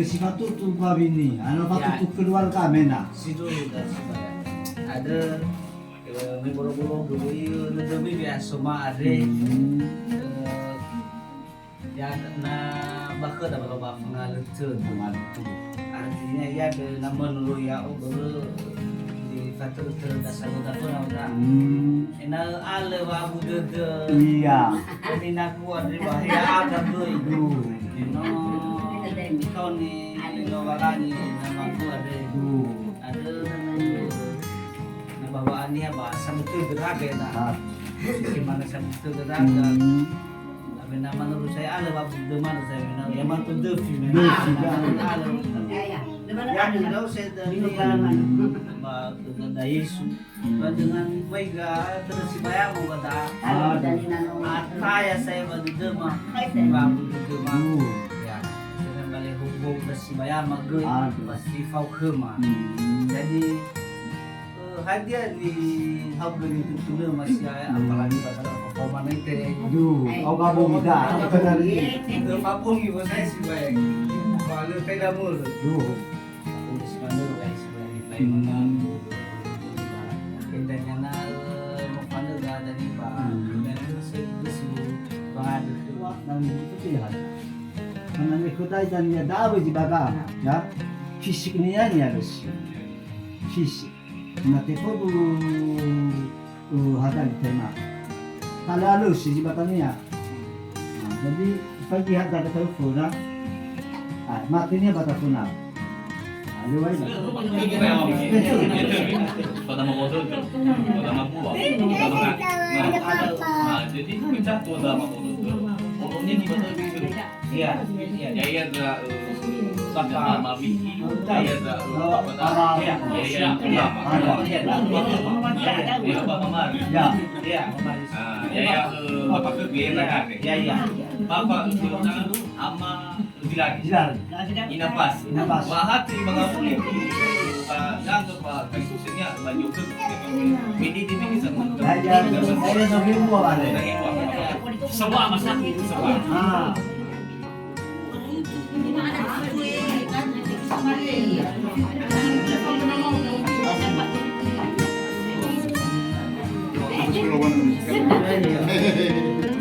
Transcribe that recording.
si matutup babini, ano matutup keluar kami na. Situ dan sebagainya. Ada may boro-boro dulu lebih biasa mah ada ya na bakal ada berapa pengalut artinya ya ada nama dulu ya baru di fatur dasar udah pun udah ena ale babu dede Iya. ini nak buat di bahaya ada tuh itu no kau ni no balani nama gua ada bawaan dia bahasa betul geraga ya gimana saya betul geraga tapi nama menurut saya ada babu demar saya menang yang mana pun defi ya tidak saya dari dari Yesus dengan mega terus si bayar mau kata apa ya saya babu demar babu demar ya saya balik hubung si bayar mager pasti fau kema jadi hadiah di hablu itu tuh masih apalagi pada performa itu. Aduh, kau gabung kita. Benar ini. Itu papung ibu saya sih baik. Kalau tidak mulu. Aduh. Aku sekarang guys baik mengaku. Kita kenal mau panggil ada di pak. Dan itu pengadu. Dan itu lihat. Karena ikutai dan dia dah berjibaga, ya. Fisiknya ni harus. Fisik. Nanti pun hadal tema. Kalau halus si batannya. Jadi pagi hadal telepon lah. Matinya batasuna. Luar ini. Pada mau motor, pada mau buat, jadi kita pada mau motor. Pokoknya di motor itu. Iya, Jaya ada sama mami, jaya ada apa ya, jaya apa mama, ya, jaya bapak kegiatan kan, ya. bapak bilang ama bilang, inapas, Inapas. wahat di bangau ni, jangan pak kasusnya baju ke, ini sama. Saya sambil buat ada. Semua masak itu semua. Hehehe